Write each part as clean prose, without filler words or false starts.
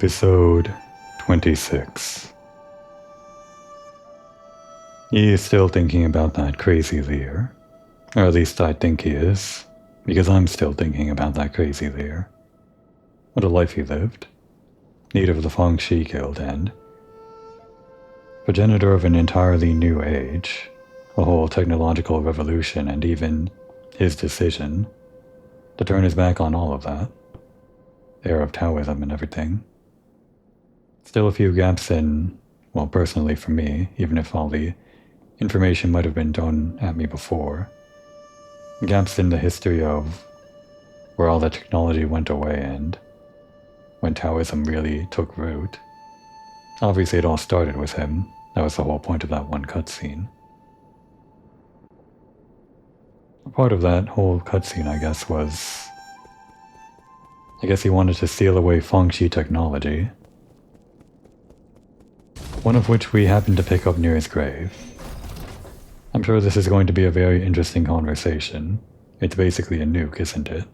Episode 26. He is still thinking about that crazy Lear. Or at least I think he is, because I'm still thinking about that crazy Lear. What a life he lived. Leader of the Feng Shi Guild and progenitor of an entirely new age, a whole technological revolution, and even his decision to turn his back on all of that. Era of Taoism and everything. Still a few gaps in, well, personally for me, even if all the information might have been thrown at me before. Gaps in the history of where all the technology went away and when Taoism really took root. Obviously it all started with him. That was the whole point of that one cutscene. A part of that whole cutscene, I guess, was he wanted to steal away Feng Shi technology. One of which we happened to pick up near his grave. I'm sure this is going to be a very interesting conversation. It's basically a nuke, isn't it?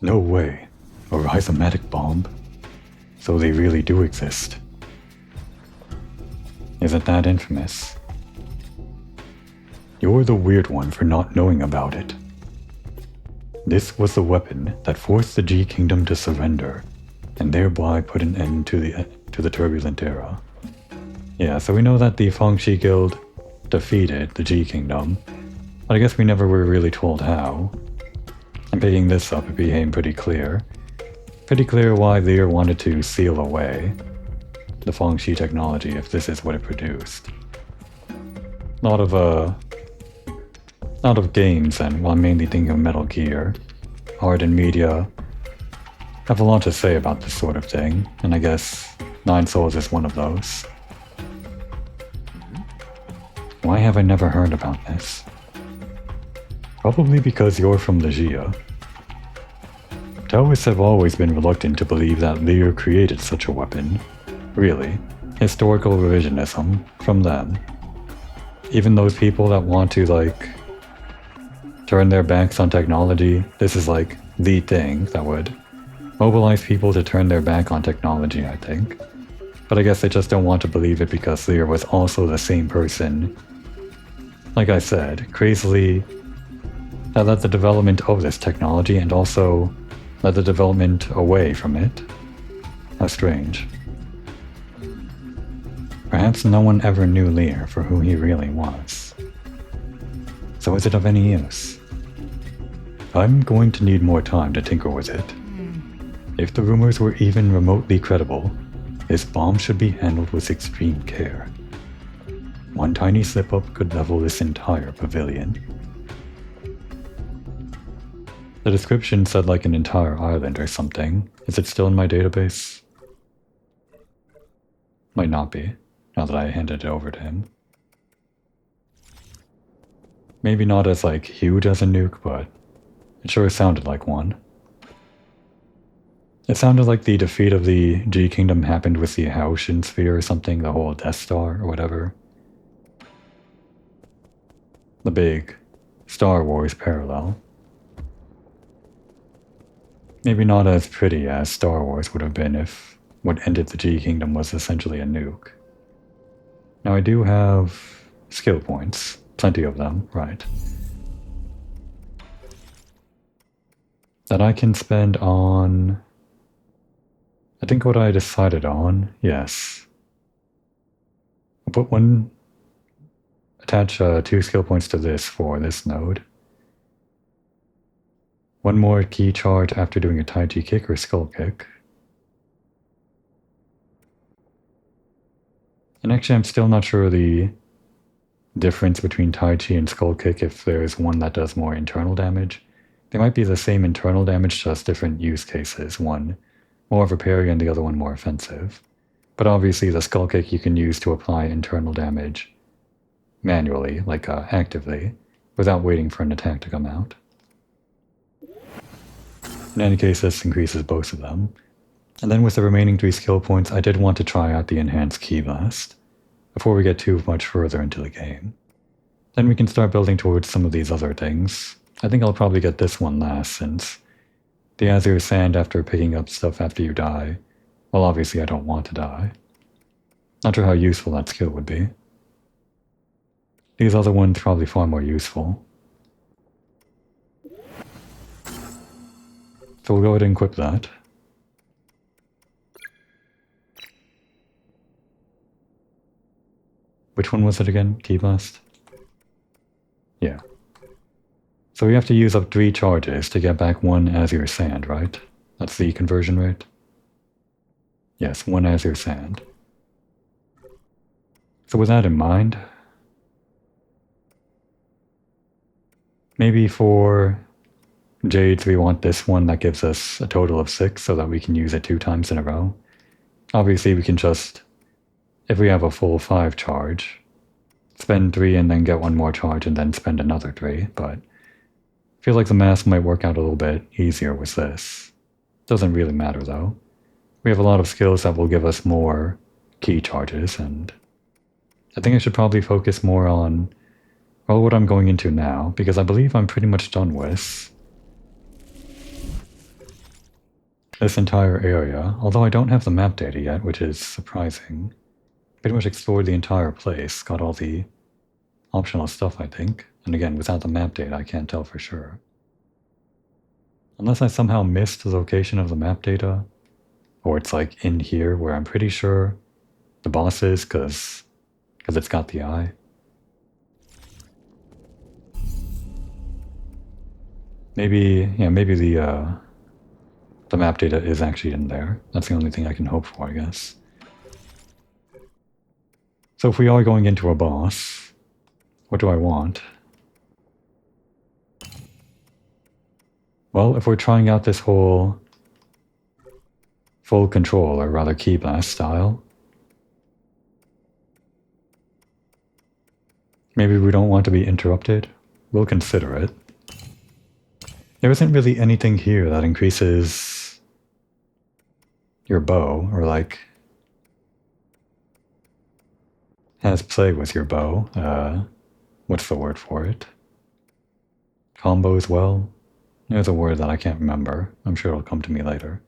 No way. A rhizomatic bomb? So they really do exist. Isn't that infamous? You're the weird one for not knowing about it. This was the weapon that forced the G Kingdom to surrender, and thereby put an end to the turbulent era. Yeah, so we know that the Feng Shi Guild defeated the G Kingdom, but I guess we never were really told how. And picking this up, it became pretty clear. Pretty clear why Lear wanted to seal away the Feng Shi technology if this is what it produced. A lot of games, and well, I'm mainly thinking of Metal Gear, art and media, have a lot to say about this sort of thing, and I guess Nine Souls is one of those. Why have I never heard about this? Probably because you're from the Jia. Taoists have always been reluctant to believe that Lear created such a weapon. Really, historical revisionism from them. Even those people that want to, turn their backs on technology, this is the thing that would mobilize people to turn their back on technology, I think. But I guess they just don't want to believe it because Lear was also the same person, like I said, crazily, that led the development of this technology and also led the development away from it. How strange. Perhaps no one ever knew Lear for who he really was. So is it of any use? I'm going to need more time to tinker with it. If the rumors were even remotely credible, this bomb should be handled with extreme care. One tiny slip-up could level this entire pavilion. The description said an entire island or something. Is it still in my database? Might not be, now that I handed it over to him. Maybe not as huge as a nuke, but it sure sounded like one. It sounded like the defeat of the G Kingdom happened with the Haoshin sphere or something, the whole Death Star or whatever. The big Star Wars parallel. Maybe not as pretty as Star Wars would have been if what ended the G Kingdom was essentially a nuke. Now I do have skill points, plenty of them, right? That I can spend on, I think what I decided on, yes. I'll put attach 2 skill points to this for this node. One more key charge after doing a Tai Chi kick or skull kick. And actually I'm still not sure the difference between Tai Chi and skull kick if there's one that does more internal damage. They might be the same internal damage, just different use cases. One more of a parry and the other one more offensive. But obviously the skull kick you can use to apply internal damage manually, actively, without waiting for an attack to come out. In any case, this increases both of them. And then with the remaining 3 skill points, I did want to try out the enhanced ki blast before we get too much further into the game. Then we can start building towards some of these other things. I think I'll probably get this one last, since The Azure Sand after picking up stuff after you die. Well, obviously I don't want to die. Not sure how useful that skill would be. These other ones probably far more useful. So we'll go ahead and equip that. Which one was it again? Key Blast? Yeah. So we have to use up 3 charges to get back 1 Azure Sand, right? That's the conversion rate? Yes, 1 Azure Sand. So with that in mind, maybe for Jades we want this one that gives us a total of 6 so that we can use it 2 times in a row. Obviously we can just, if we have a full 5 charge, spend 3 and then get 1 more charge and then spend another 3, but I feel like the math might work out a little bit easier with this. Doesn't really matter though. We have a lot of skills that will give us more key charges, and I think I should probably focus more on, well, what I'm going into now, because I believe I'm pretty much done with this entire area, although I don't have the map data yet, which is surprising. Pretty much explored the entire place, got all the optional stuff, I think. And again, without the map data, I can't tell for sure. Unless I somehow missed the location of the map data, or it's like in here where I'm pretty sure the boss is, because it's got the eye. Maybe, yeah, maybe the map data is actually in there. That's the only thing I can hope for, I guess. So if we are going into a boss, what do I want? Well, if we're trying out this whole full control, or rather key blast style, maybe we don't want to be interrupted. We'll consider it. There isn't really anything here that increases your bow, or like has play with your bow. What's the word for it? Combos well? There's a word that I can't remember. I'm sure it'll come to me later.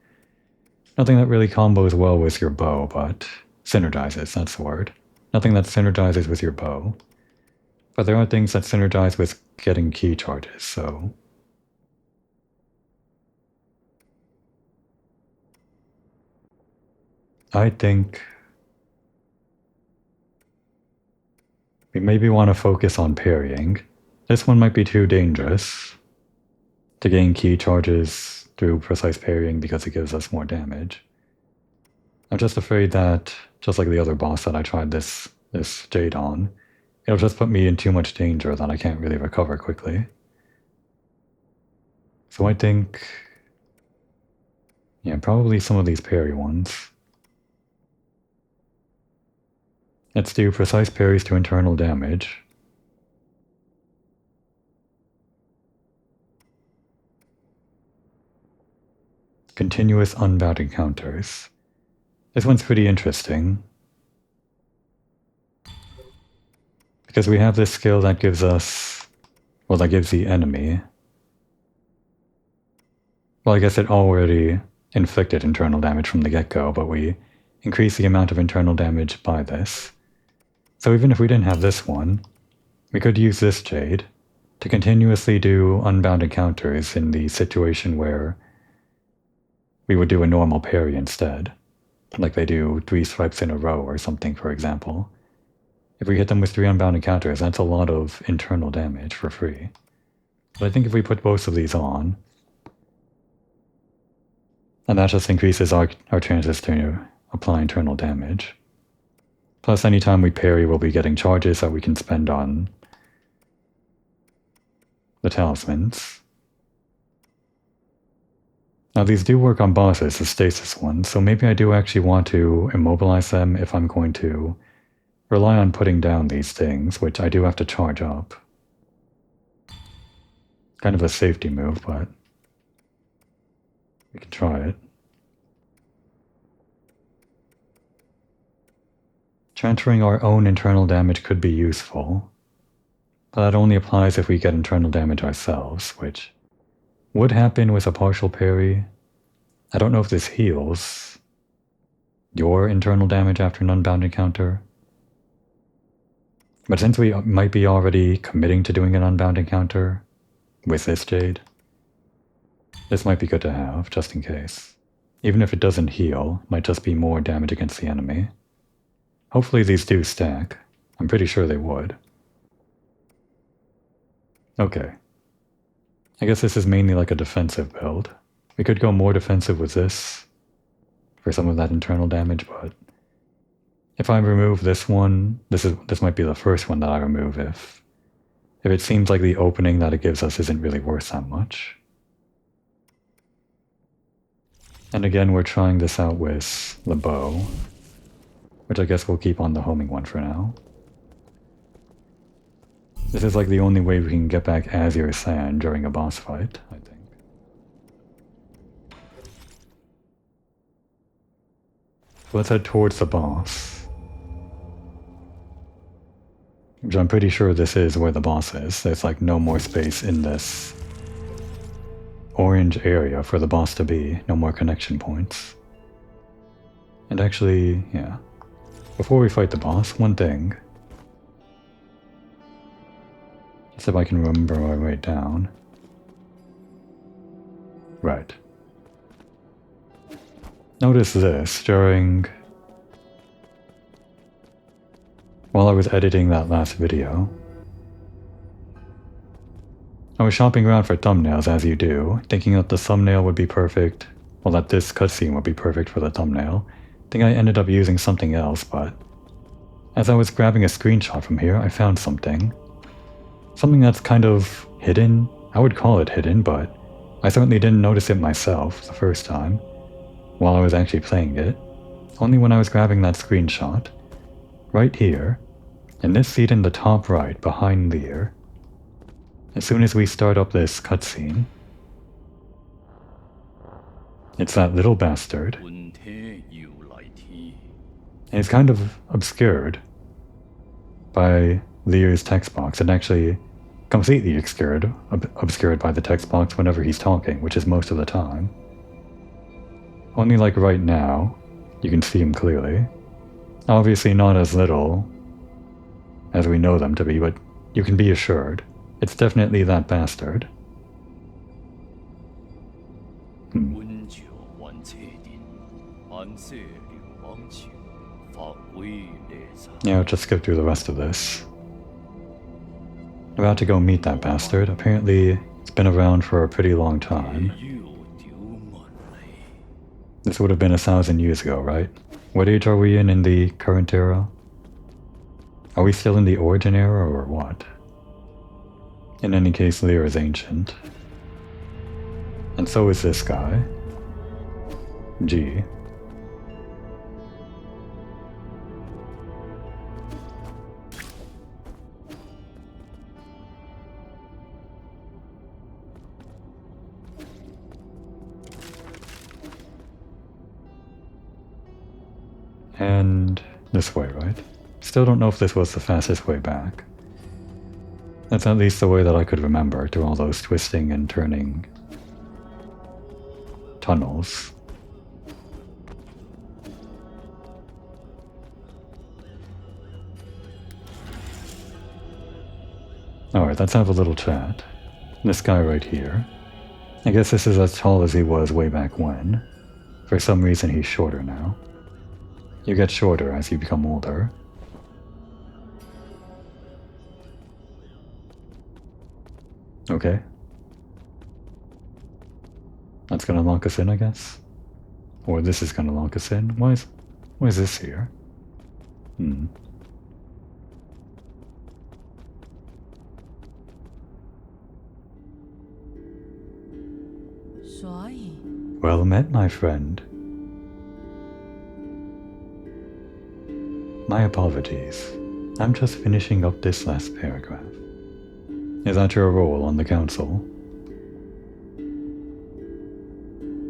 Nothing that really combos well with your bow, but synergizes, that's the word. Nothing that synergizes with your bow. But there are things that synergize with getting key charges, so I think we maybe want to focus on parrying. This one might be too dangerous to gain key charges through precise parrying because it gives us more damage. I'm just afraid that, just like the other boss that I tried this Jade on, it'll just put me in too much danger that I can't really recover quickly. So I think, yeah, probably some of these parry ones. Let's do precise parries to internal damage. Continuous unbound encounters. This one's pretty interesting, because we have this skill that gives us, well, that gives the enemy, well, I guess it already inflicted internal damage from the get-go, but we increase the amount of internal damage by this. So even if we didn't have this one, we could use this Jade to continuously do unbound encounters in the situation where we would do a normal parry instead. Like they do 3 strikes in a row or something, for example. If we hit them with 3 unbound encounters, that's a lot of internal damage for free. But I think if we put both of these on, and that just increases our chances to apply internal damage. Plus, anytime we parry, we'll be getting charges that we can spend on the talismans. Now these do work on bosses, the stasis ones, so maybe I do actually want to immobilize them if I'm going to rely on putting down these things, which I do have to charge up. Kind of a safety move, but we can try it. Transferring our own internal damage could be useful, but that only applies if we get internal damage ourselves, which would happen with a partial parry. I don't know if this heals your internal damage after an unbound encounter. But since we might be already committing to doing an unbound encounter with this Jade, this might be good to have, just in case. Even if it doesn't heal, it might just be more damage against the enemy. Hopefully these do stack. I'm pretty sure they would. Okay. I guess this is mainly like a defensive build. We could go more defensive with this for some of that internal damage, but if I remove this one, this might be the first one that I remove if it seems like the opening that it gives us isn't really worth that much. And again, we're trying this out with the bow, which I guess we'll keep on the homing one for now. This is like the only way we can get back Azure Sand during a boss fight, I think. So let's head towards the boss. Which I'm pretty sure this is where the boss is. There's like no more space in this orange area for the boss to be. No more connection points. And actually, yeah. Before we fight the boss, one thing. Let's see if I can remember my way down. Right. Notice this while I was editing that last video. I was shopping around for thumbnails, as you do, thinking that the thumbnail would be perfect, well, that this cutscene would be perfect for the thumbnail. I think I ended up using something else, but as I was grabbing a screenshot from here, I found something. Something that's kind of hidden. I would call it hidden, but I certainly didn't notice it myself the first time while I was actually playing it. Only when I was grabbing that screenshot. Right here, in this seat in the top right, behind Lear. As soon as we start up this cutscene, it's that little bastard. And it's kind of obscured by Lear's text box, and actually completely obscured by the text box whenever he's talking, which is most of the time. Only like right now, you can see him clearly. Obviously not as little as we know them to be, but you can be assured. It's definitely that bastard. Yeah, I'll just skip through the rest of this. About to go meet that bastard. Apparently, it's been around for a pretty long time. This would have been 1,000 years ago, right? What age are we in the current era? Are we still in the origin era or what? In any case, Lear is ancient. And so is this guy. G. And this way, right? Still don't know if this was the fastest way back. That's at least the way that I could remember, through all those twisting and turning tunnels. Alright, let's have a little chat. This guy right here. I guess this is as tall as he was way back when. For some reason he's shorter now. You get shorter as you become older. Okay. That's gonna lock us in, I guess? Or this is gonna lock us in? Why is this here? Well met, my friend. My apologies. I'm just finishing up this last paragraph. Is that your role on the council?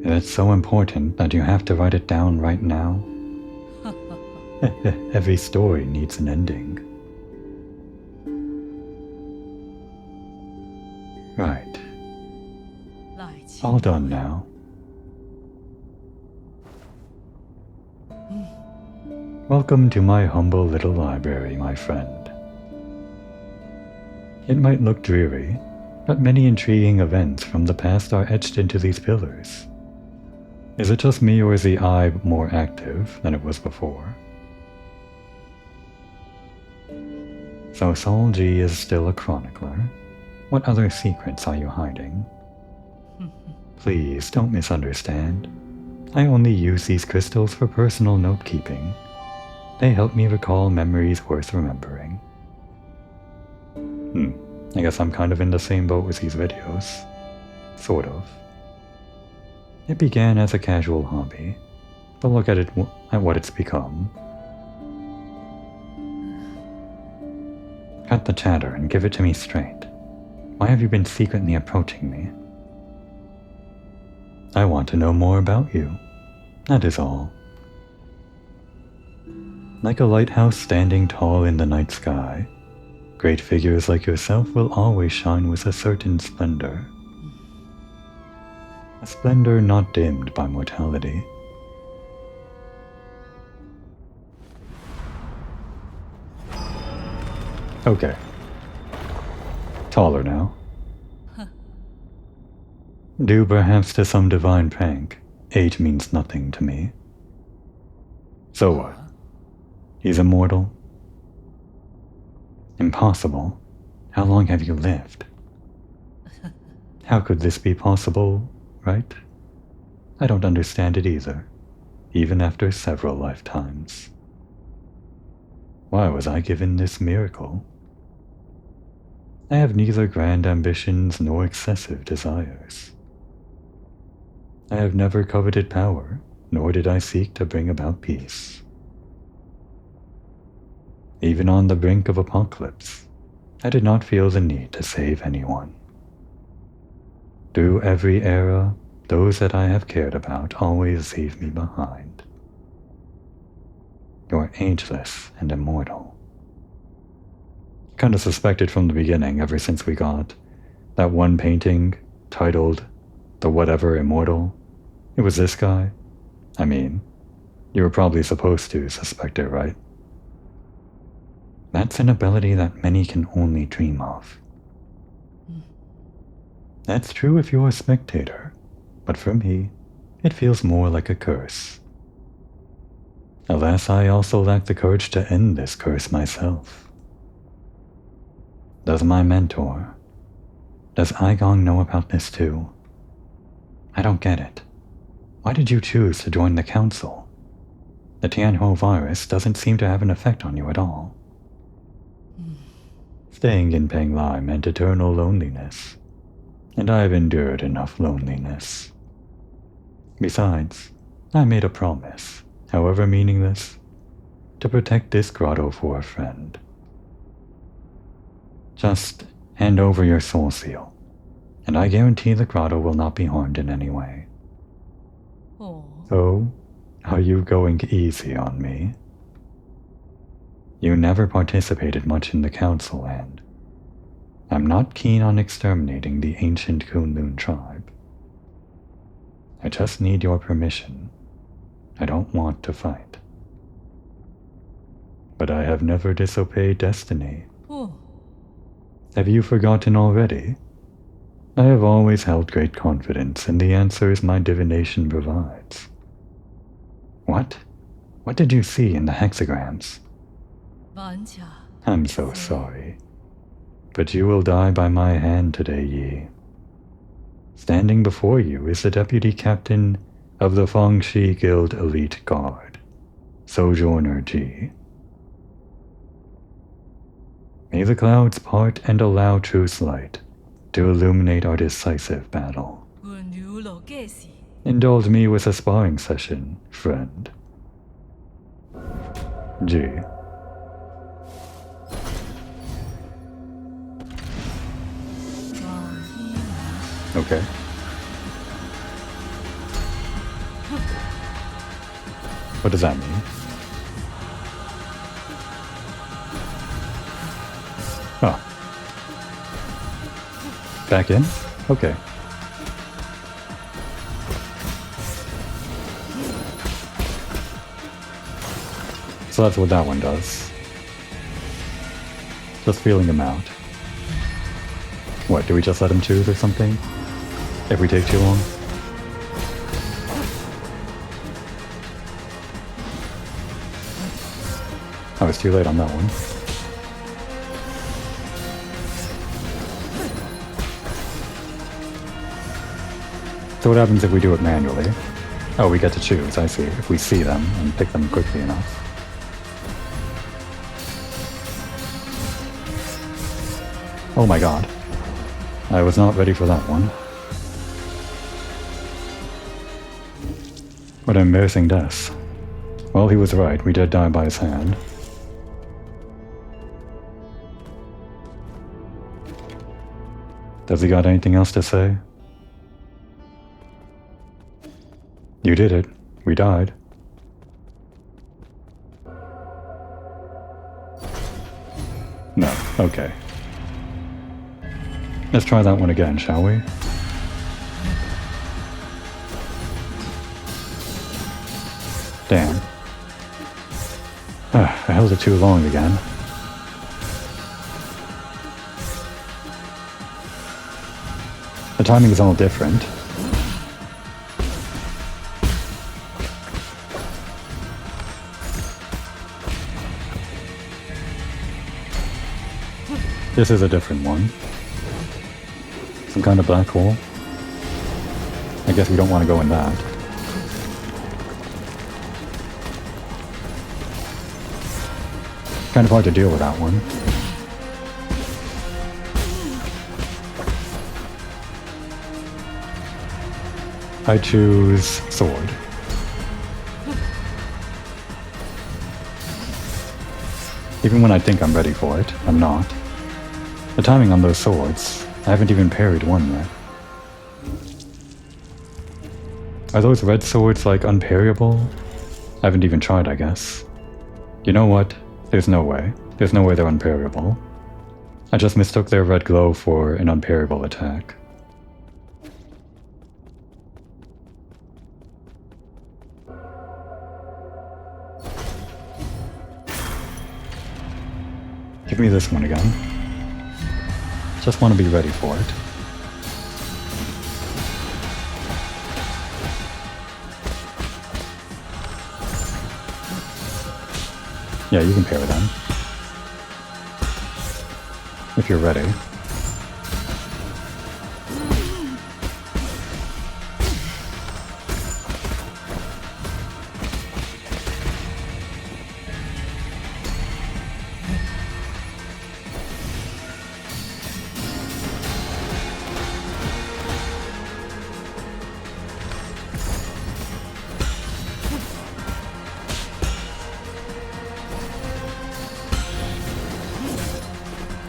It's so important that you have to write it down right now. Every story needs an ending. Right. All done now. Welcome to my humble little library, my friend. It might look dreary, but many intriguing events from the past are etched into these pillars. Is it just me, or is the eye more active than it was before? So Saul G is still a chronicler. What other secrets are you hiding? Please don't misunderstand. I only use these crystals for personal note-keeping. They help me recall memories worth remembering. I guess I'm kind of in the same boat with these videos. Sort of. It began as a casual hobby, but look at what it's become. Cut the chatter and give it to me straight. Why have you been secretly approaching me? I want to know more about you. That is all. Like a lighthouse standing tall in the night sky, great figures like yourself will always shine with a certain splendor. A splendor not dimmed by mortality. Okay. Taller now. Due perhaps to some divine prank, age means nothing to me. So what? He's immortal? Impossible. How long have you lived? How could this be possible, right? I don't understand it either, even after several lifetimes. Why was I given this miracle? I have neither grand ambitions nor excessive desires. I have never coveted power, nor did I seek to bring about peace. Even on the brink of apocalypse, I did not feel the need to save anyone. Through every era, those that I have cared about always leave me behind. You're ageless and immortal. Kind of suspected from the beginning, ever since we got that one painting titled The Whatever Immortal. It was this guy. I mean, you were probably supposed to suspect it, right? That's an ability that many can only dream of. That's true if you're a spectator, but for me, it feels more like a curse. Alas, I also lack the courage to end this curse myself. Does my mentor, does Aigong know about this too? I don't get it. Why did you choose to join the council? The Tianhuo virus doesn't seem to have an effect on you at all. Staying in Penglai meant eternal loneliness, and I've endured enough loneliness. Besides, I made a promise, however meaningless, to protect this grotto for a friend. Just hand over your soul seal, and I guarantee the grotto will not be harmed in any way. So, are you going easy on me? You never participated much in the council, and I'm not keen on exterminating the ancient Kunlun tribe. I just need your permission. I don't want to fight. But I have never disobeyed destiny. Have you forgotten already? I have always held great confidence in the answers my divination provides. What? What did you see in the hexagrams? I'm so sorry, but you will die by my hand today, Yi. Standing before you is the deputy captain of the Fangxi Guild Elite Guard, Sojourner Ji. May the clouds part and allow truth's light to illuminate our decisive battle. Indulge me with a sparring session, friend. Ji. Okay. What does that mean? Oh. Back in? Okay. So that's what that one does. Just feeling him out. What, do we just let him choose or something? If we take too long? Oh, it's too late on that one. So what happens if we do it manually? Oh, we get to choose, I see. If we see them and pick them quickly enough. Oh my god. I was not ready for that one. What an embarrassing death. Well, he was right. We did die by his hand. Does he got anything else to say? You did it. We died. No. Okay. Let's try that one again, shall we? Damn. I held it too long again. The timing is all different. This is a different one. Some kind of black hole. I guess we don't want to go in that. Kind of hard to deal with that one. I choose sword. Even when I think I'm ready for it, I'm not. The timing on those swords, I haven't even parried one yet. Are those red swords like unparryable? I haven't even tried, I guess. You know what? There's no way. There's no way they're unparryable. I just mistook their red glow for an unparryable attack. Give me this one again. Just want to be ready for it. Yeah, you can parry them. If you're ready.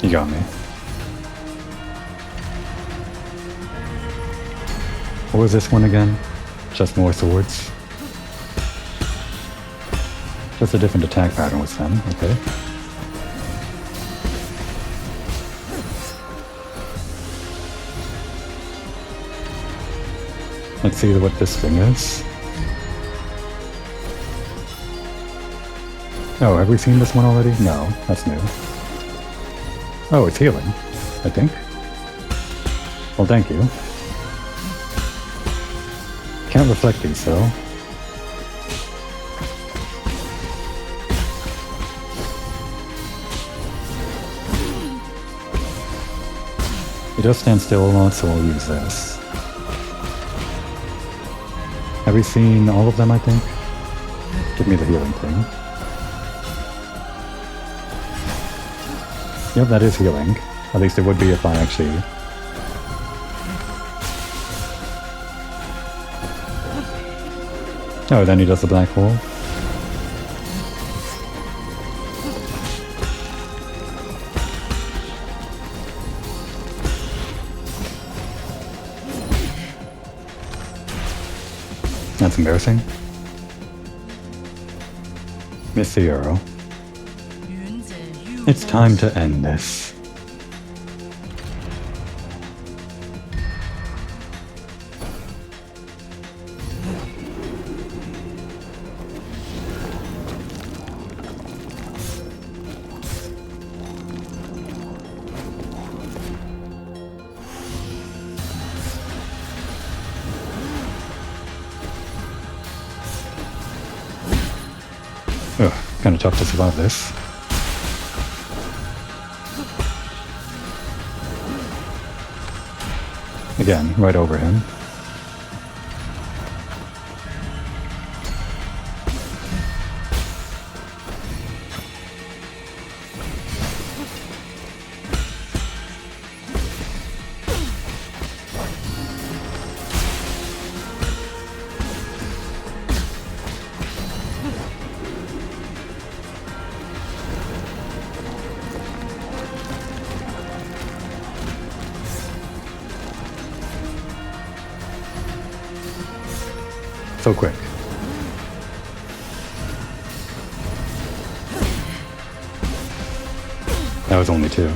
You got me. What was this one again? Just more swords? Just a different attack pattern with them, okay. Let's see what this thing is. Oh, have we seen this one already? No, that's new. Oh, it's healing, I think. Well, thank you. Can't reflect these, though. It does stand still a lot, so I'll use this. Have we seen all of them, I think? Give me the healing thing. Yep, that is healing. At least it would be if I actually... Oh, then he does the black hole. That's embarrassing. Miss the arrow. It's time to end this. Kinda tough to survive this. Again, right over him. So quick. That was only 2.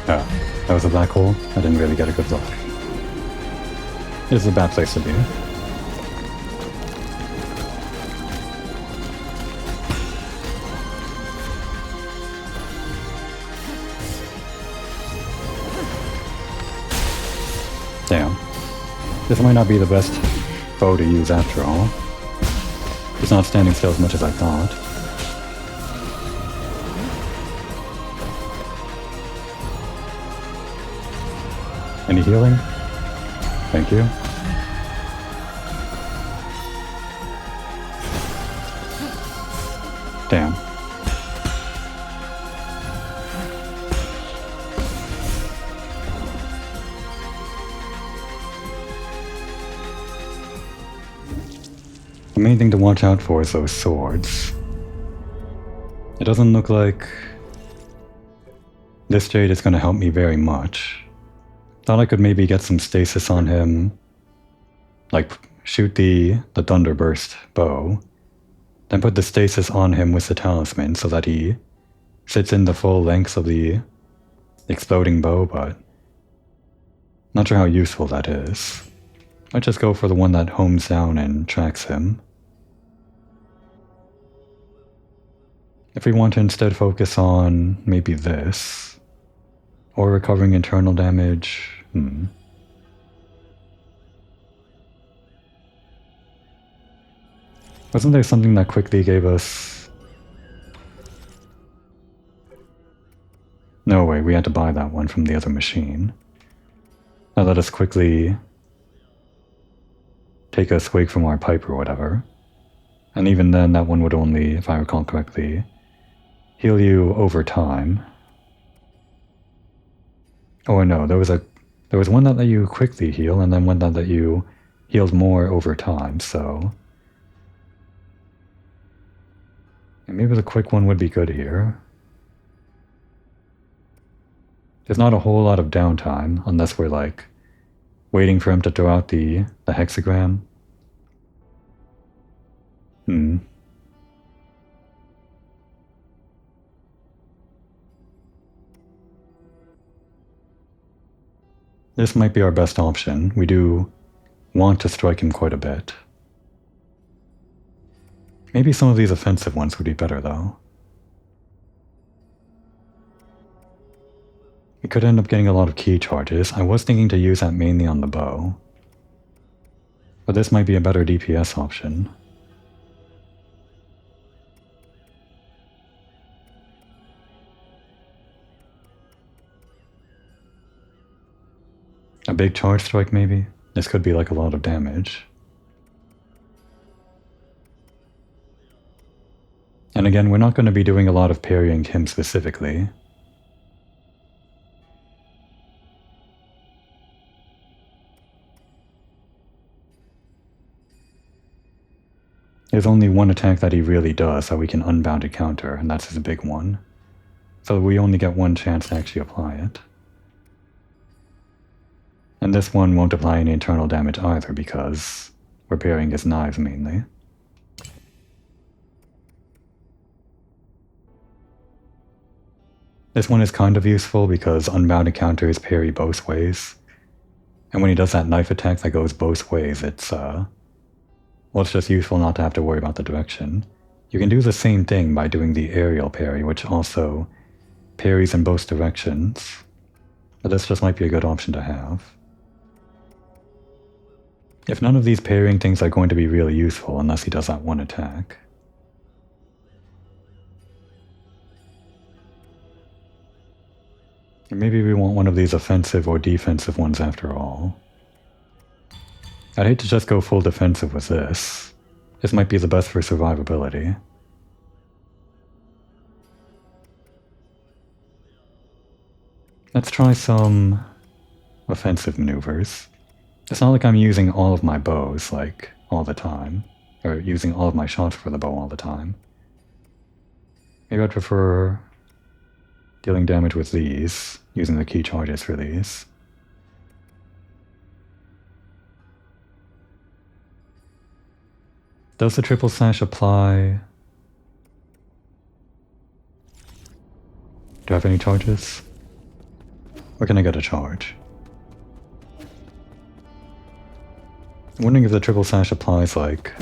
Oh, that was a black hole? I didn't really get a good look. This is a bad place to be. Damn. This might not be the best bow to use after all. It's not standing still as much as I thought. Any healing? Thank you. Damn. The main thing to watch out for is those swords. It doesn't look like this jade is going to help me very much. Thought I could maybe get some stasis on him, like shoot the Thunderburst bow, then put the stasis on him with the talisman so that he sits in the full length of the exploding bow, but not sure how useful that is. Might just go for the one that homes down and tracks him. If we want to instead focus on maybe this, or recovering internal damage, Wasn't there something that quickly gave us... No way, we had to buy that one from the other machine. That let us quickly take a swig from our pipe or whatever. And even then, that one would only, if I recall correctly, heal you over time. Oh no, there was one that let you quickly heal, and then one that let you healed more over time, so... And maybe the quick one would be good here. There's not a whole lot of downtime, unless we're like, waiting for him to throw out the hexagram. This might be our best option. We do want to strike him quite a bit. Maybe some of these offensive ones would be better, though. We could end up getting a lot of key charges. I was thinking to use that mainly on the bow. But this might be a better DPS option. A big charge strike, maybe? This could be like a lot of damage. And again, we're not going to be doing a lot of parrying him specifically. There's only one attack that he really does that we can unbounded counter, and that's his big one. So we only get one chance to actually apply it. And this one won't apply any internal damage either because we're parrying his knives mainly. This one is kind of useful because unbounded counters parry both ways. And when he does that knife attack that goes both ways, it's just useful not to have to worry about the direction. You can do the same thing by doing the aerial parry, which also parries in both directions. but this just might be a good option to have. If none of these parrying things are going to be really useful unless he does that one attack. Or maybe we want one of these offensive or defensive ones after all. I'd hate to just go full defensive with this. This might be the best for survivability. Let's try some offensive maneuvers. It's not like I'm using all of my bows, like, all the time. Or using all of my shots for the bow all the time. Maybe I'd prefer dealing damage with these, using the key charges for these. Does the triple slash apply? Do I have any charges? Or can I get a charge? I'm wondering if the triple slash applies, like,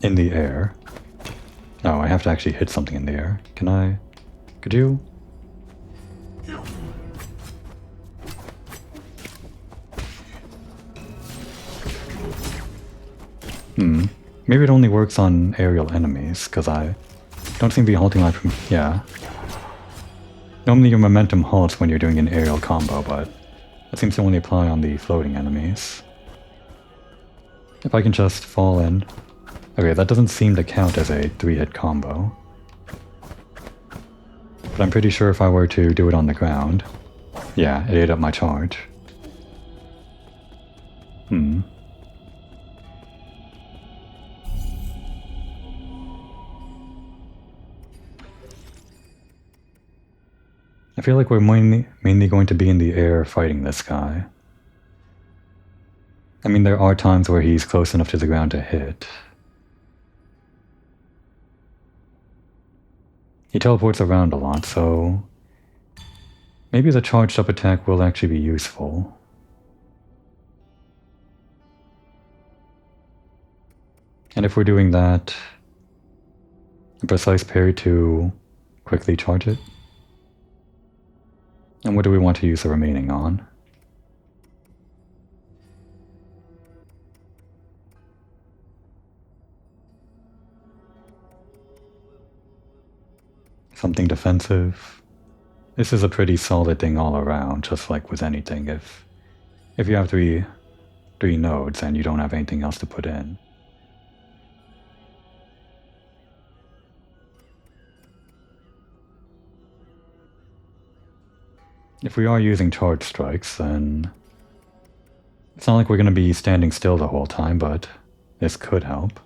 in the air. Oh, I have to actually hit something in the air. Can I? Could you? Maybe it only works on aerial enemies, because I don't seem to be halting my... yeah. Normally your momentum halts when you're doing an aerial combo, but that seems to only apply on the floating enemies. If I can just fall in... Okay, that doesn't seem to count as a 3-hit combo. But I'm pretty sure if I were to do it on the ground... yeah, it ate up my charge. I feel like we're mainly going to be in the air fighting this guy. I mean, there are times where he's close enough to the ground to hit. He teleports around a lot, so maybe the charged up attack will actually be useful. And if we're doing that, a precise parry to quickly charge it. And what do we want to use the remaining on? Something defensive. This is a pretty solid thing all around, just like with anything. If you have three nodes and you don't have anything else to put in. If we are using charge strikes, then it's not like we're going to be standing still the whole time, but this could help.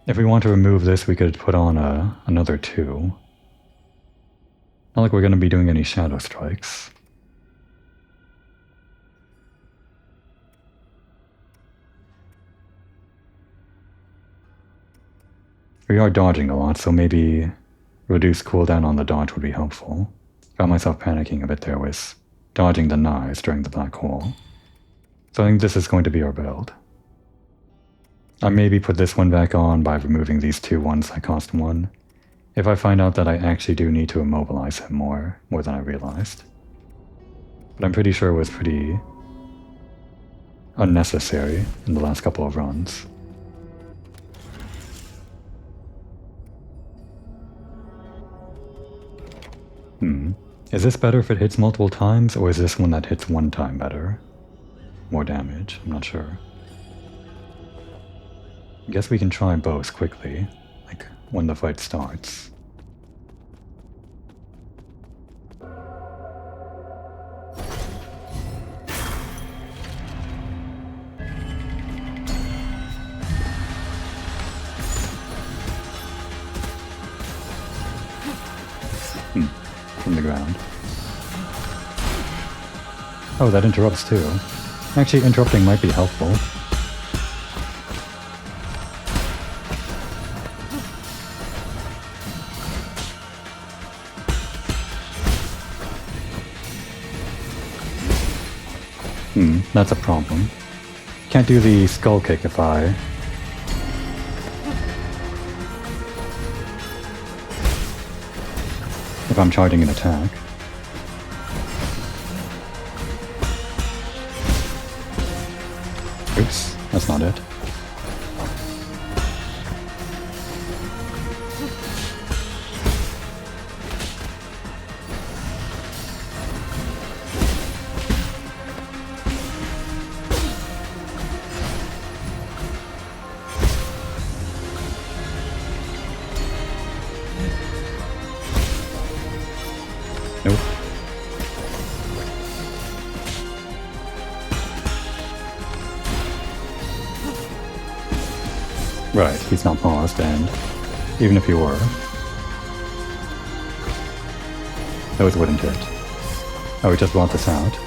If we want to remove this, we could put on another 2. Not like we're going to be doing any shadow strikes. We are dodging a lot, so maybe reduce cooldown on the dodge would be helpful. Got myself panicking a bit there with dodging the knives during the black hole. So I think this is going to be our build. I maybe put this one back on by removing these 2 ones that cost 1. If I find out that I actually do need to immobilize him more than I realized. But I'm pretty sure it was pretty unnecessary in the last couple of runs. Is this better if it hits multiple times, or is this one that hits 1 time better? More damage, I'm not sure. I guess we can try both quickly, like when the fight starts. From the ground. Oh, that interrupts too. Actually, interrupting might be helpful. That's a problem. Can't do the skull kick if I if I'm charging an attack. Oops, that's not it. Nope. Right, he's not paused, and even if he were, those wouldn't hit. Oh, we just brought this out.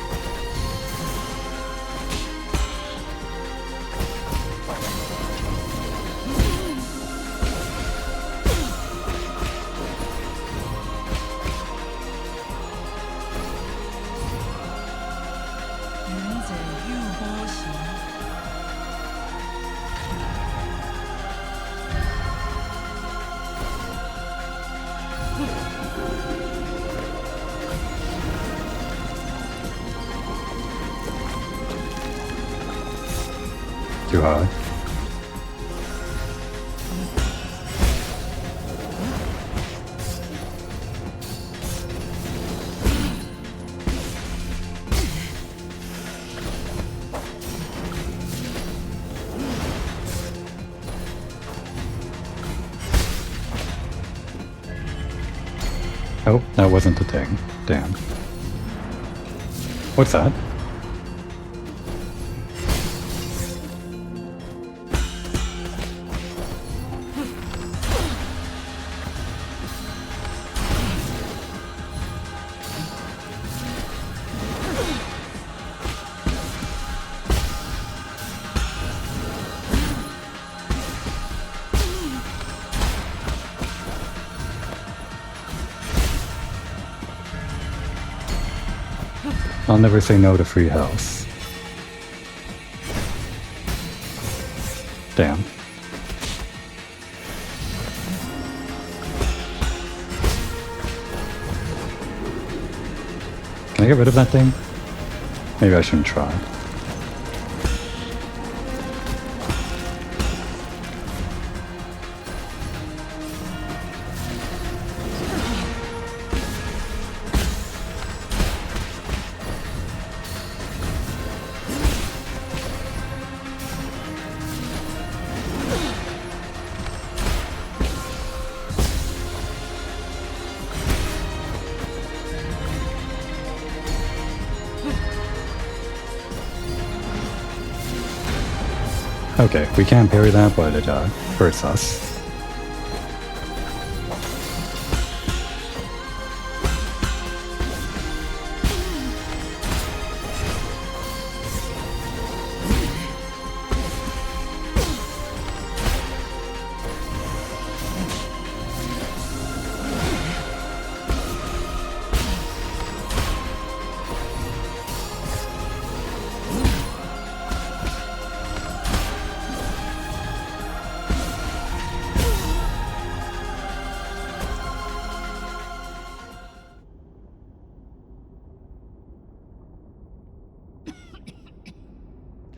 Too high. Oh, that wasn't the thing. Damn. What's that? I'll never say no to free health. Damn. Can I get rid of that thing? Maybe I shouldn't try. Okay, we can't parry that, but it hurts us.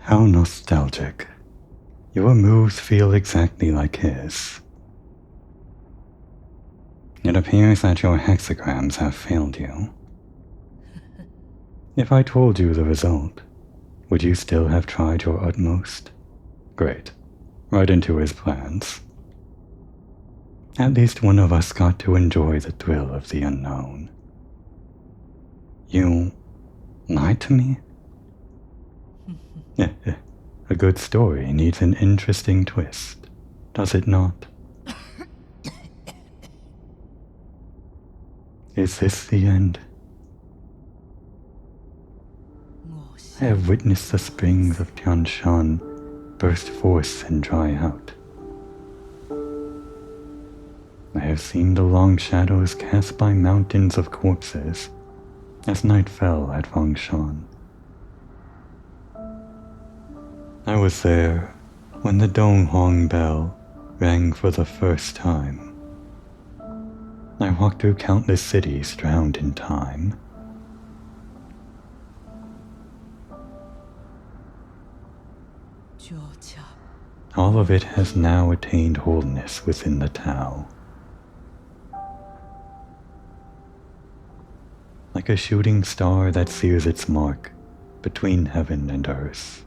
How nostalgic. Your moves feel exactly like his. It appears that your hexagrams have failed you. If I told you the result, would you still have tried your utmost? Great. Right into his plans. At least one of us got to enjoy the thrill of the unknown. You lied to me? A good story needs an interesting twist, does it not? Is this the end? I have witnessed the springs of Tianshan burst forth and dry out. I have seen the long shadows cast by mountains of corpses as night fell at Fangshan. I was there when the Donghong bell rang for the first time. I walked through countless cities drowned in time. All of it has now attained wholeness within the Tao. Like a shooting star that sears its mark between heaven and earth.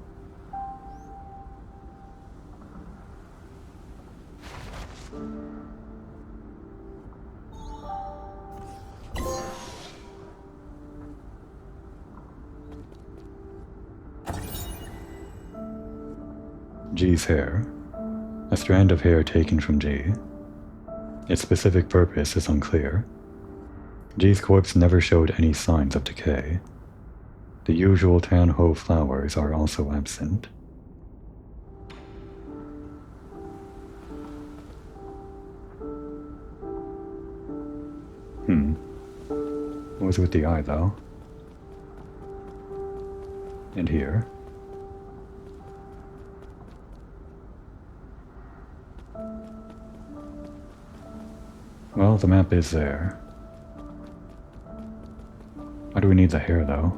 G's hair, a strand of hair taken from G. Its specific purpose is unclear. G's corpse never showed any signs of decay. The usual Tanho flowers are also absent. What was with the eye, though? And here? Well, the map is there. Why do we need the hair, though?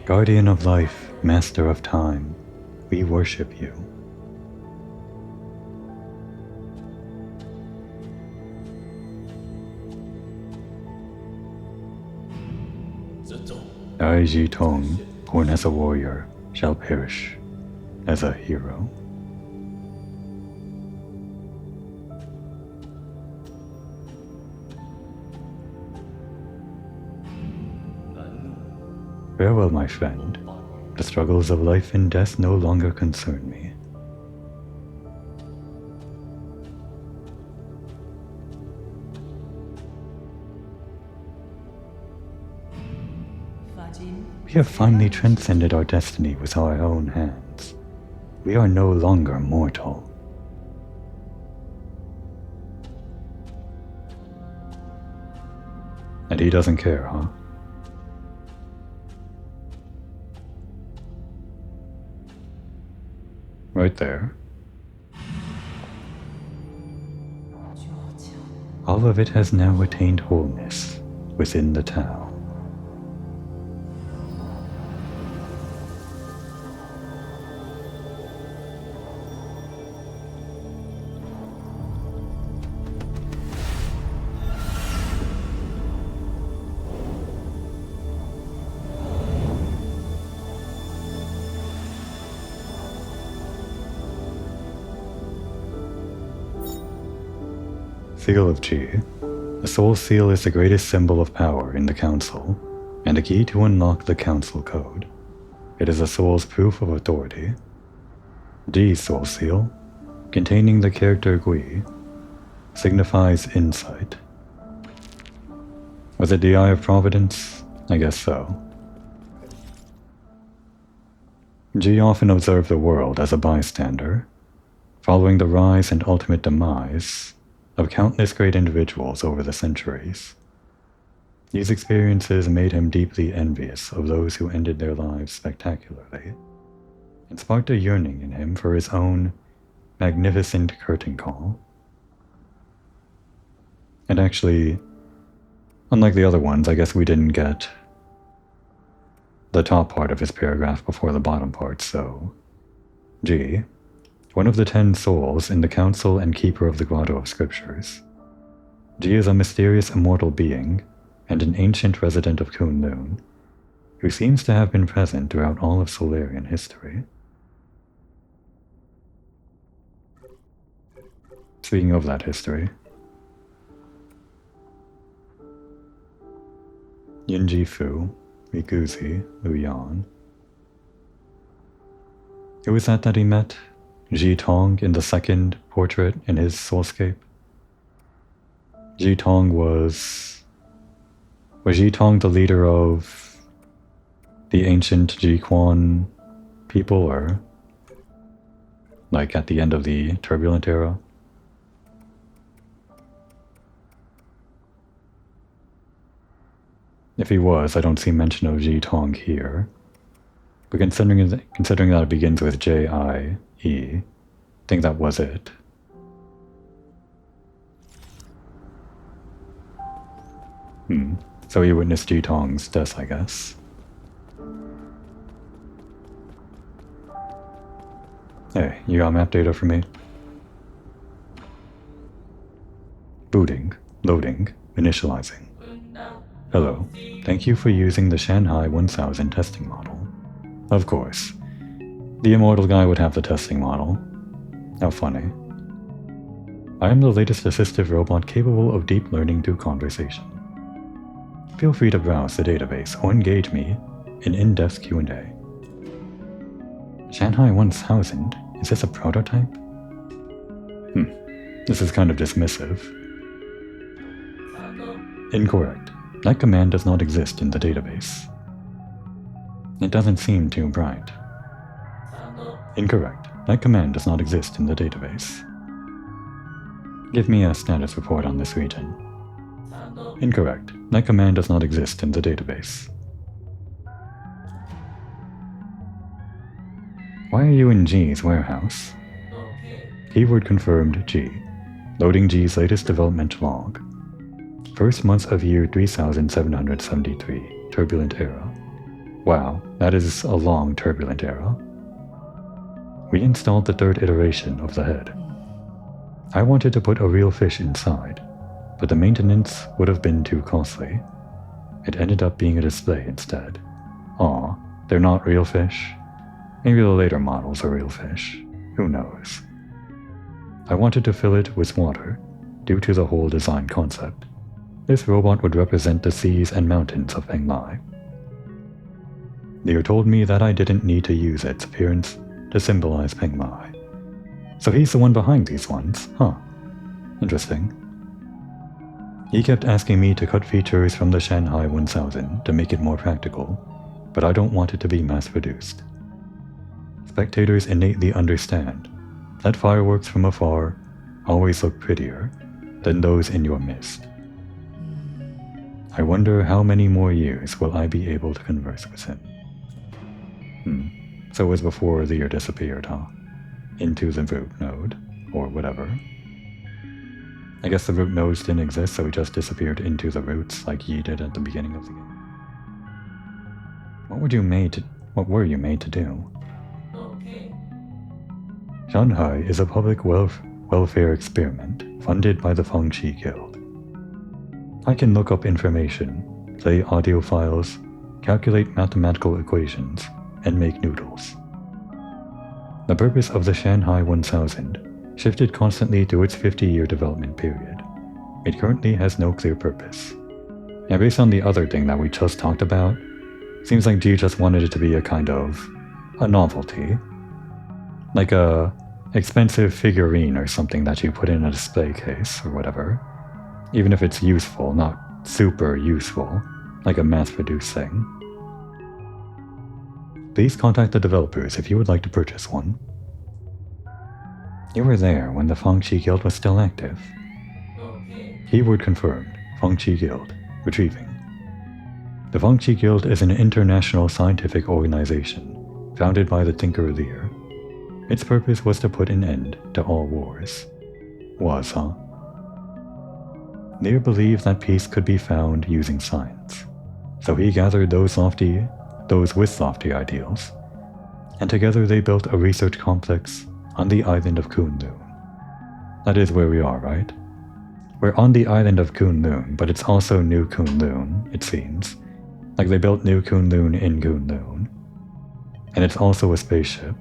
Guardian of life, master of time, we worship you. Dai Ji Tong, born as a warrior, shall perish as a hero. Farewell, my friend. The struggles of life and death no longer concern me. We have finally transcended our destiny with our own hands. We are no longer mortal. And he doesn't care, huh? Right there. All of it has now attained wholeness within the Tao. Seal of Qi. The Soul Seal is the greatest symbol of power in the Council, and a key to unlock the Council Code. It is a soul's proof of authority. Ji's Soul Seal, containing the character Gui, signifies insight. Was it the Eye of Providence? I guess so. Ji often observed the world as a bystander, following the rise and ultimate demise of countless great individuals over the centuries. These experiences made him deeply envious of those who ended their lives spectacularly, and sparked a yearning in him for his own magnificent curtain call. And actually, unlike the other ones, I guess we didn't get the top part of his paragraph before the bottom part, so Ji, one of the 10 souls in the Council and Keeper of the Grotto of Scriptures. Ji is a mysterious immortal being and an ancient resident of Kunlun, who seems to have been present throughout all of Solarian history. Speaking of that history, Yinji Fu, Mikuzi, Luyan. Who was that he met? Ji Tong in the second portrait in his soulscape. Ji Tong was Ji Tong the leader of the ancient Ji Quan people, or like at the end of the turbulent era? If he was, I don't see mention of Jitong here. But considering that it begins with J-I-E, I think that was it. So he witnessed Jitong's death, I guess. Hey, you got map data for me? Booting, loading, initializing. Hello, thank you for using the Shanghai 1000 testing model. Of course. The Immortal guy would have the testing model. How funny. I am the latest assistive robot capable of deep learning through conversation. Feel free to browse the database or engage me in in-depth Q&A. Shanghai 1000? Is this a prototype? This is kind of dismissive. Incorrect. That command does not exist in the database. It doesn't seem too bright. Incorrect. That command does not exist in the database. Give me a status report on this region. Incorrect. That command does not exist in the database. Why are you in G's warehouse? Keyword confirmed G. Loading G's latest development log. First month of year 3773. Turbulent era. Wow, that is a long turbulent era. We installed the third iteration of the head. I wanted to put a real fish inside, but the maintenance would have been too costly. It ended up being a display instead. Aw, they're not real fish? Maybe the later models are real fish. Who knows? I wanted to fill it with water, due to the whole design concept. This robot would represent the seas and mountains of Penglai. Leo told me that I didn't need to use its appearance to symbolize Penglai. So he's the one behind these ones, huh? Interesting. He kept asking me to cut features from the Shanghai 1000 to make it more practical, but I don't want it to be mass-produced. Spectators innately understand that fireworks from afar always look prettier than those in your midst. I wonder how many more years will I be able to converse with him. So it was before the year disappeared, huh? Into the root node, or whatever. I guess the root nodes didn't exist, so it just disappeared into the roots like ye did at the beginning of the game. What were you made to do? Shanghai is a public welfare experiment funded by the Fengqi Guild. I can look up information, play audio files, calculate mathematical equations, and make noodles. The purpose of the Shanghai 1000 shifted constantly through its 50-year development period. It currently has no clear purpose. And based on the other thing that we just talked about, seems like G just wanted it to be a kind of a novelty. Like a expensive figurine or something that you put in a display case or whatever. Even if it's useful, not super useful, like a mass-produced thing. Please contact the developers if you would like to purchase one. You were there when the Fengqi Guild was still active. Keyword confirmed. Fengqi Guild. Retrieving. The Fengqi Guild is an international scientific organization founded by the Tinker Lear. Its purpose was to put an end to all wars. Was, huh? Lear believed that peace could be found using science, so he gathered those with lofty ideals, and together they built a research complex on the island of Kunlun. That is where we are, right? We're on the island of Kunlun, but it's also New Kunlun, it seems. Like they built New Kunlun in Kunlun. And it's also a spaceship,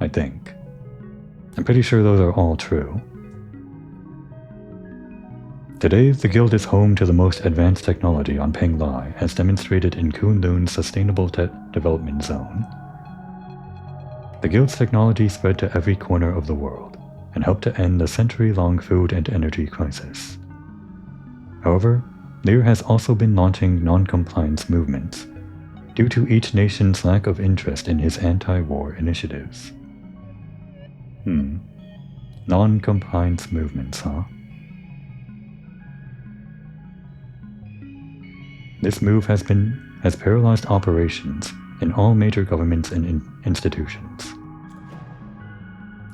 I think. I'm pretty sure those are all true. Today, the Guild is home to the most advanced technology on Penglai, as demonstrated in Kunlun's Sustainable Development Zone. The Guild's technology spread to every corner of the world, and helped to end the century-long food and energy crisis. However, Lear has also been launching non-compliance movements, due to each nation's lack of interest in his anti-war initiatives. Non-compliance movements, huh? This move has paralyzed operations in all major governments and institutions.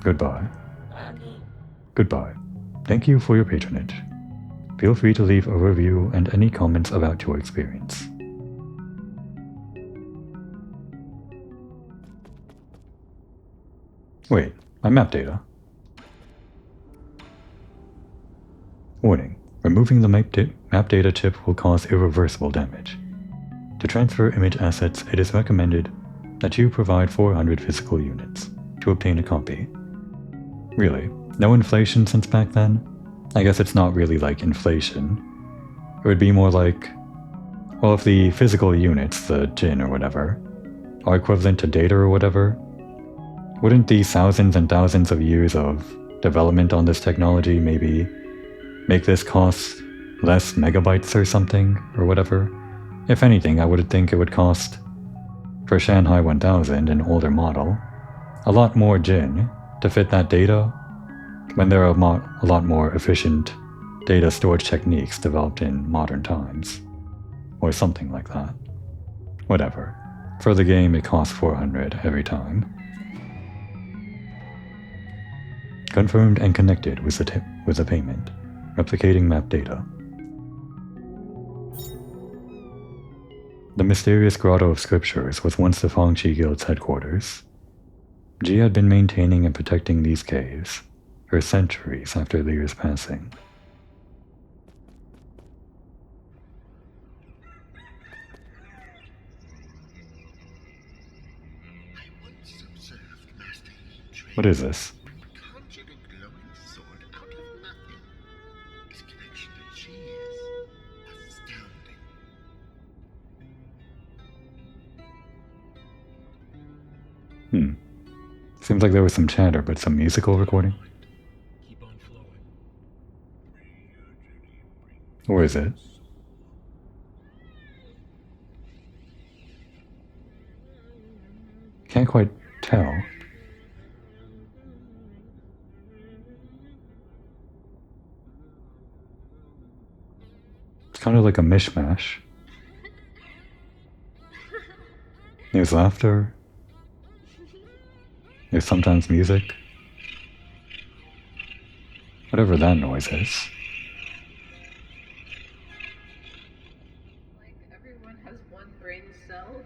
Goodbye. Goodbye. Thank you for your patronage. Feel free to leave a review and any comments about your experience. Wait, my map data. Warning. Removing the map data chip will cause irreversible damage. To transfer image assets, it is recommended that you provide 400 physical units to obtain a copy. Really? No inflation since back then? I guess it's not really like inflation. It would be more like, well, if the physical units, the Jin or whatever, are equivalent to data or whatever, wouldn't the thousands and thousands of years of development on this technology maybe make this cost less megabytes or something, or whatever? If anything, I would think it would cost, for Shanghai 1000, an older model, a lot more Jin to fit that data, when there are a lot more efficient data storage techniques developed in modern times. Or something like that. Whatever. For the game, it costs 400 every time. Confirmed and connected with the payment. Replicating map data. The mysterious Grotto of Scriptures was once the Fangchi Guild's headquarters. Ji had been maintaining and protecting these caves for centuries after Lear's passing. What is this? Seems like there was some chatter, but some musical recording? Or is it? Can't quite tell. It's kind of like a mishmash. There's laughter. There's sometimes music. Whatever that noise is. Like everyone has one brain cell.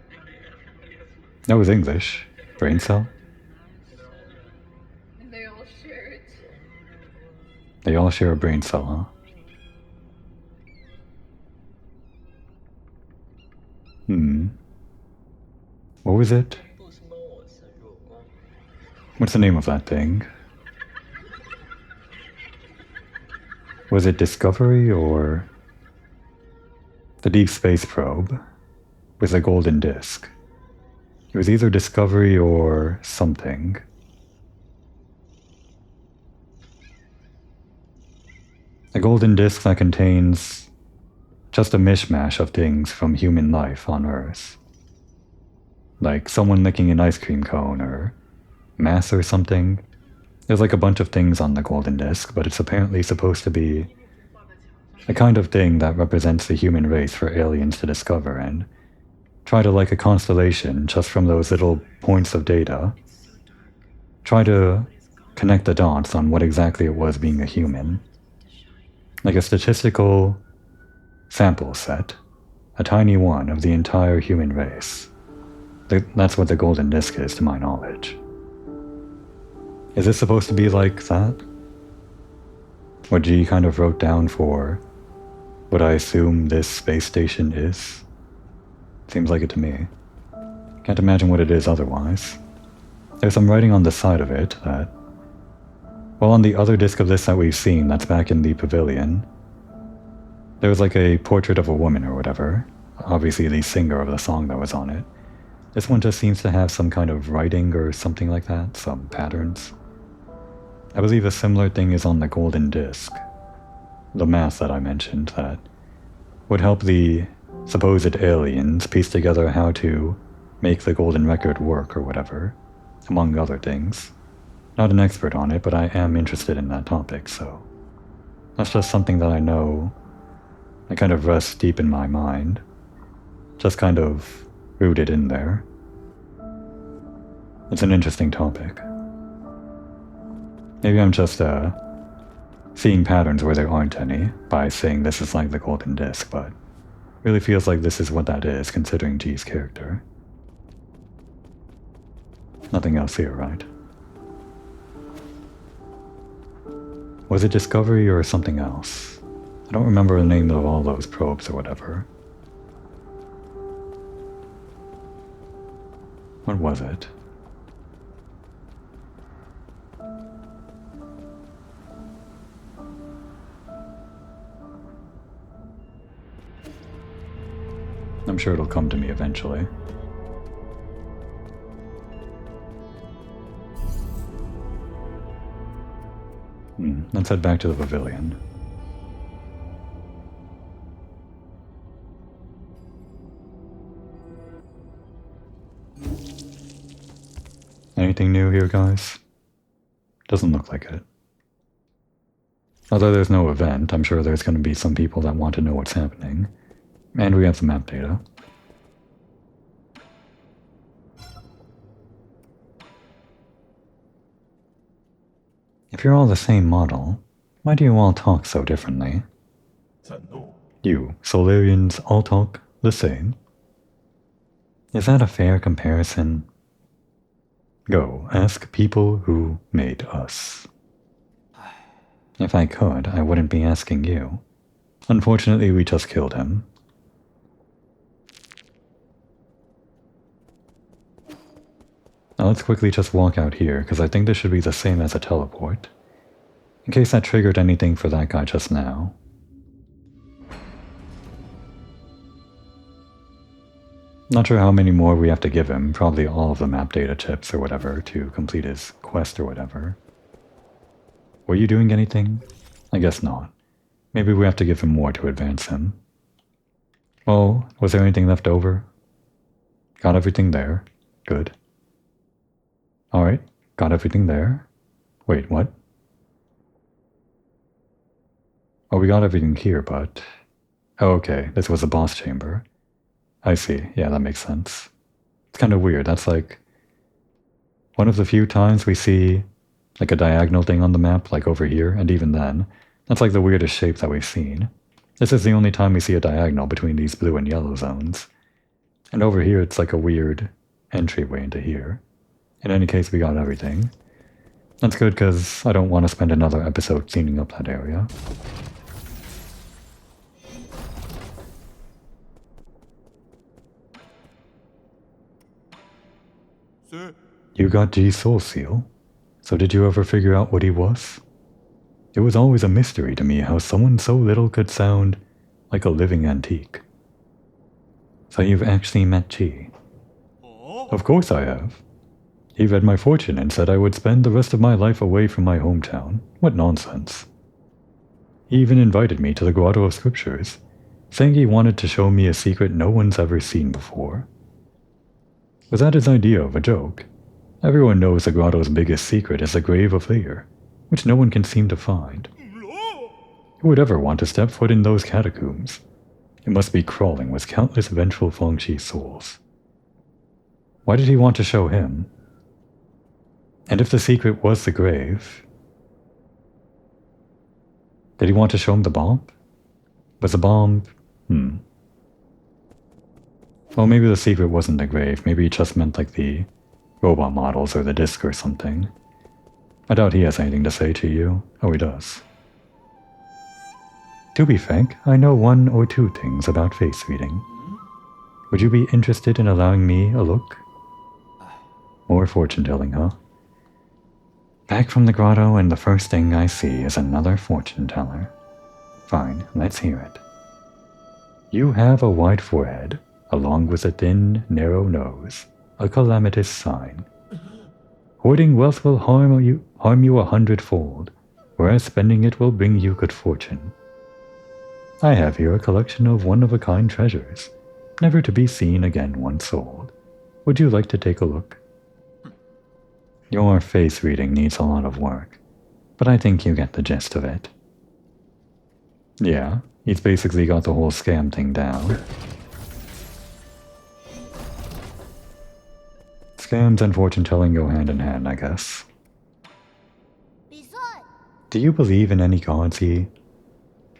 That was English. Brain cell? And they all share it. They all share a brain cell, huh? What was it? What's the name of that thing? Was it Discovery or the Deep Space Probe with a golden disc? It was either Discovery or something. A golden disc that contains just a mishmash of things from human life on Earth. Like someone licking an ice cream cone or math or something. There's like a bunch of things on the golden disc, but it's apparently supposed to be a kind of thing that represents the human race for aliens to discover and try to, like a constellation, just from those little points of data, try to connect the dots on what exactly it was being a human. Like a statistical sample set, a tiny one of the entire human race. That's what the golden disc is, to my knowledge. Is this supposed to be like that? What G kind of wrote down for what I assume this space station is? Seems like it to me. Can't imagine what it is otherwise. There's some writing on the side of it that, well, on the other disc of this that we've seen that's back in the pavilion, there was like a portrait of a woman or whatever, obviously the singer of the song that was on it. This one just seems to have some kind of writing or something like that, some patterns. I believe a similar thing is on the golden disc, the math that I mentioned that would help the supposed aliens piece together how to make the golden record work or whatever, among other things. Not an expert on it, but I am interested in that topic, so that's just something that I know that kind of rests deep in my mind. just kind of rooted in there. It's an interesting topic. Maybe I'm just seeing patterns where there aren't any by saying this is like the golden disc, but really feels like this is what that is, considering G's character. Nothing else here, right? Was it Discovery or something else? I don't remember the name of all those probes or whatever. What was it? I'm sure it'll come to me eventually. Let's head back to the pavilion. Anything new here, guys? Doesn't look like it. Although there's no event, I'm sure there's going to be some people that want to know what's happening. And we have some map data. If you're all the same model, why do you all talk so differently? You, Solarians, all talk the same? Is that a fair comparison? Go, ask people who made us. If I could, I wouldn't be asking you. Unfortunately, we just killed him. Now let's quickly just walk out here, because I think this should be the same as a teleport. In case that triggered anything for that guy just now. Not sure how many more we have to give him, probably all of the map data chips or whatever to complete his quest or whatever. Were you doing anything? I guess not. Maybe we have to give him more to advance him. Oh, was there anything left over? Got everything there. Good. Alright, got everything there. Wait, what? Oh, we got everything here, but... Oh, okay, this was a boss chamber. I see, yeah, that makes sense. It's kind of weird, that's like... one of the few times we see like a diagonal thing on the map, like over here, and even then, that's like the weirdest shape that we've seen. This is the only time we see a diagonal between these blue and yellow zones. And over here it's like a weird entryway into here. In any case, we got everything. That's good, because I don't want to spend another episode cleaning up that area. Sir. You got G's soul seal? So did you ever figure out what he was? It was always a mystery to me how someone so little could sound like a living antique. So you've actually met G? Of course I have. He read my fortune and said I would spend the rest of my life away from my hometown. What nonsense. He even invited me to the Grotto of Scriptures, saying he wanted to show me a secret no one's ever seen before. Was that his idea of a joke? Everyone knows the Grotto's biggest secret is the Grave of Lear, which no one can seem to find. Who would ever want to step foot in those catacombs? It must be crawling with countless vengeful Fengshi souls. Why did he want to show him? And if the secret was the grave, did he want to show him the bomb? Was the bomb... Well, maybe the secret wasn't the grave. Maybe he just meant like the robot models or the disc or something. I doubt he has anything to say to you. Oh, he does. To be frank, I know one or two things about face reading. Would you be interested in allowing me a look? More fortune-telling, huh? Back from the grotto, and the first thing I see is another fortune-teller. Fine, let's hear it. You have a wide forehead, along with a thin, narrow nose, a calamitous sign. Hoarding wealth will harm you 100-fold, whereas spending it will bring you good fortune. I have here a collection of one-of-a-kind treasures, never to be seen again once sold. Would you like to take a look? Your face reading needs a lot of work, but I think you get the gist of it. Yeah, he's basically got the whole scam thing down. Scams and fortune-telling go hand in hand, I guess. Do you believe in any gods, Yi?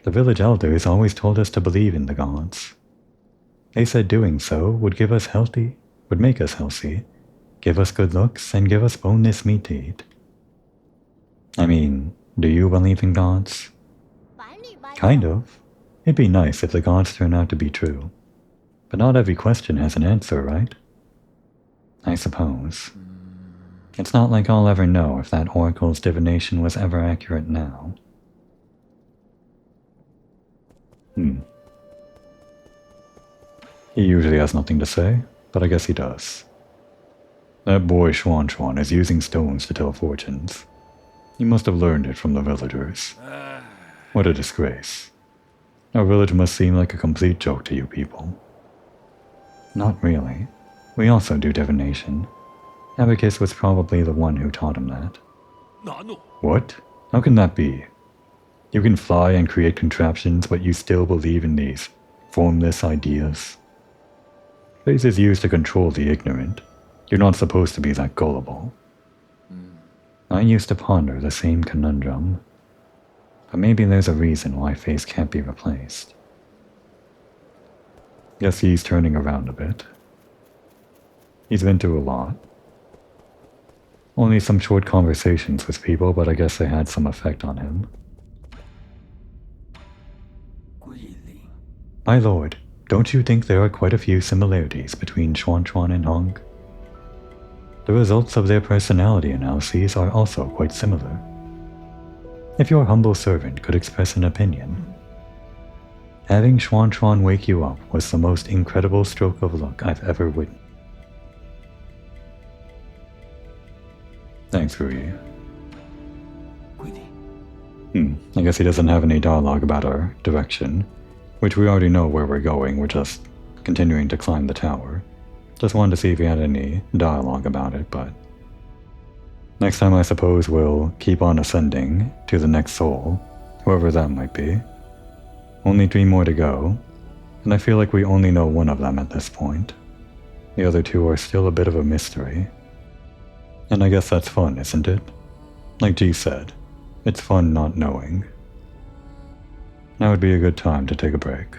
The village elders always told us to believe in the gods. They said doing so would make us healthy, give us good looks, and give us boneless meat to eat. I mean, do you believe in gods? Kind of. It'd be nice if the gods turn out to be true. But not every question has an answer, right? I suppose. It's not like I'll ever know if that oracle's divination was ever accurate now. He usually has nothing to say, but I guess he does. That boy Xuan is using stones to tell fortunes. He must have learned it from the villagers. What a disgrace. Our village must seem like a complete joke to you people. Not really. We also do divination. Abacus was probably the one who taught him that. What? How can that be? You can fly and create contraptions, but you still believe in these formless ideas. Faith is used to control the ignorant. You're not supposed to be that gullible. I used to ponder the same conundrum. But maybe there's a reason why faith can't be replaced. Guess he's turning around a bit. He's been through a lot. Only some short conversations with people, but I guess they had some effect on him. My lord, don't you think there are quite a few similarities between Xuan and Hong? The results of their personality analyses are also quite similar. If your humble servant could express an opinion, having Xuan wake you up was the most incredible stroke of luck I've ever witnessed. Thanks, Rui. I guess he doesn't have any dialogue about our direction, which we already know where we're going, we're just continuing to climb the tower. Just wanted to see if he had any dialogue about it, but next time I suppose we'll keep on ascending to the next soul, whoever that might be. Only 3 more to go, and I feel like we only know one of them at this point. The other 2 are still a bit of a mystery. And I guess that's fun, isn't it? Like G said, it's fun not knowing. Now would be a good time to take a break.